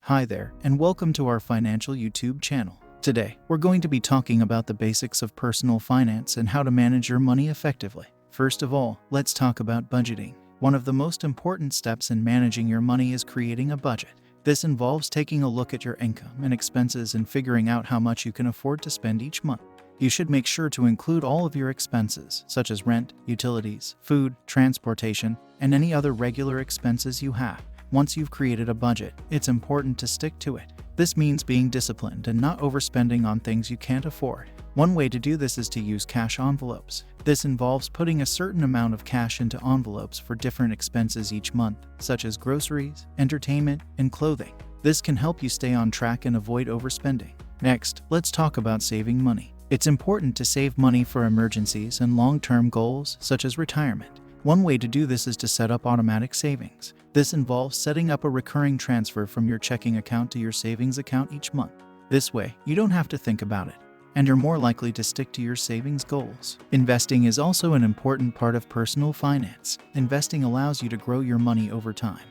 Hi there, and welcome to our financial YouTube channel. Today, we're going to be talking about the basics of personal finance and how to manage your money effectively. First of all, let's talk about budgeting. One of the most important steps in managing your money is creating a budget. This involves taking a look at your income and expenses and figuring out how much you can afford to spend each month. You should make sure to include all of your expenses, such as rent, utilities, food, transportation, and any other regular expenses you have. Once you've created a budget, it's important to stick to it. This means being disciplined and not overspending on things you can't afford. One way to do this is to use cash envelopes. This involves putting a certain amount of cash into envelopes for different expenses each month, such as groceries, entertainment, and clothing. This can help you stay on track and avoid overspending. Next, let's talk about saving money. It's important to save money for emergencies and long-term goals, such as retirement. One way to do this is to set up automatic savings. This involves setting up a recurring transfer from your checking account to your savings account each month. This way, you don't have to think about it, and you're more likely to stick to your savings goals. Investing is also an important part of personal finance. Investing allows you to grow your money over time,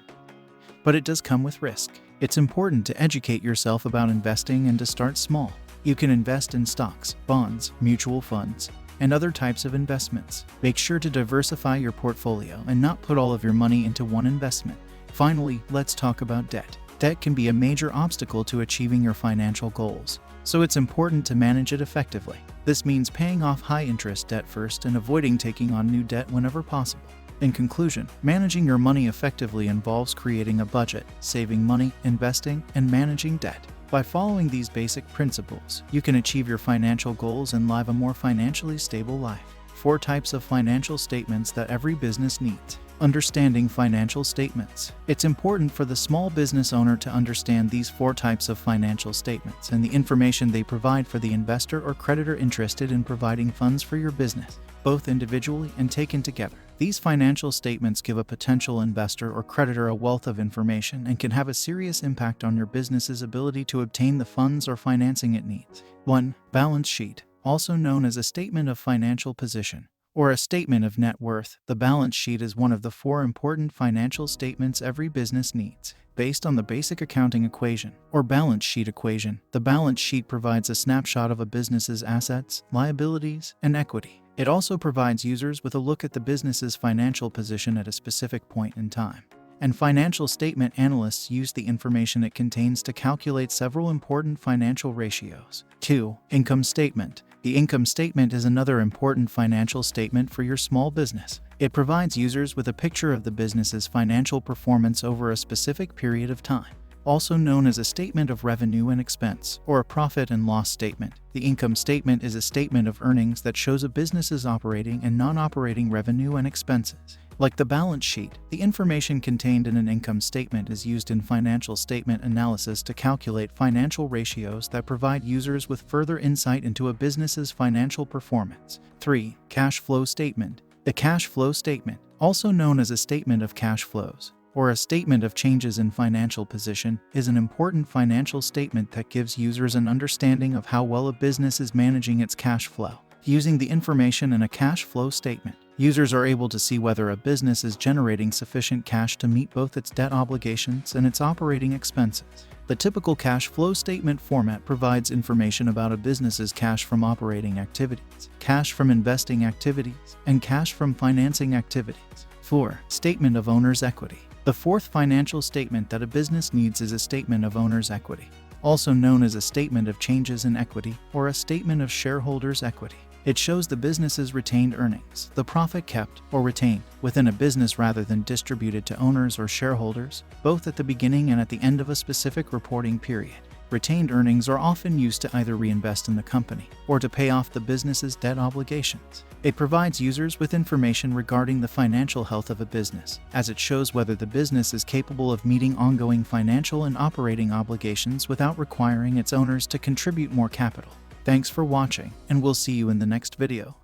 but it does come with risk. It's important to educate yourself about investing and to start small. You can invest in stocks, bonds, mutual funds, and other types of investments. Make sure to diversify your portfolio and not put all of your money into one investment. Finally, let's talk about debt. Debt can be a major obstacle to achieving your financial goals, so it's important to manage it effectively. This means paying off high-interest debt first and avoiding taking on new debt whenever possible. In conclusion, managing your money effectively involves creating a budget, saving money, investing, and managing debt. By following these basic principles, you can achieve your financial goals and live a more financially stable life. 4 types of financial statements that every business needs. Understanding financial statements. It's important for the small business owner to understand these 4 types of financial statements and the information they provide for the investor or creditor interested in providing funds for your business, both individually and taken together. These financial statements give a potential investor or creditor a wealth of information and can have a serious impact on your business's ability to obtain the funds or financing it needs. 1. Balance sheet, also known as a statement of financial position or a statement of net worth. The balance sheet is one of the 4 important financial statements every business needs. Based on the basic accounting equation, or balance sheet equation, the balance sheet provides a snapshot of a business's assets, liabilities, and equity. It also provides users with a look at the business's financial position at a specific point in time. And financial statement analysts use the information it contains to calculate several important financial ratios. 2. Income statement. The income statement is another important financial statement for your small business. It provides users with a picture of the business's financial performance over a specific period of time. Also known as a statement of revenue and expense, or a profit and loss statement. The income statement is a statement of earnings that shows a business's operating and non-operating revenue and expenses. Like the balance sheet, the information contained in an income statement is used in financial statement analysis to calculate financial ratios that provide users with further insight into a business's financial performance. 3. Cash flow statement. The cash flow statement, also known as a statement of cash flows, or a statement of changes in financial position, is an important financial statement that gives users an understanding of how well a business is managing its cash flow. Using the information in a cash flow statement, users are able to see whether a business is generating sufficient cash to meet both its debt obligations and its operating expenses. The typical cash flow statement format provides information about a business's cash from operating activities, cash from investing activities, and cash from financing activities. 4. Statement of owner's equity. The 4th financial statement that a business needs is a statement of owner's equity, also known as a statement of changes in equity or a statement of shareholders' equity. It shows the business's retained earnings, the profit kept or retained within a business rather than distributed to owners or shareholders, both at the beginning and at the end of a specific reporting period. Retained earnings are often used to either reinvest in the company or to pay off the business's debt obligations. It provides users with information regarding the financial health of a business, as it shows whether the business is capable of meeting ongoing financial and operating obligations without requiring its owners to contribute more capital. Thanks for watching, and we'll see you in the next video.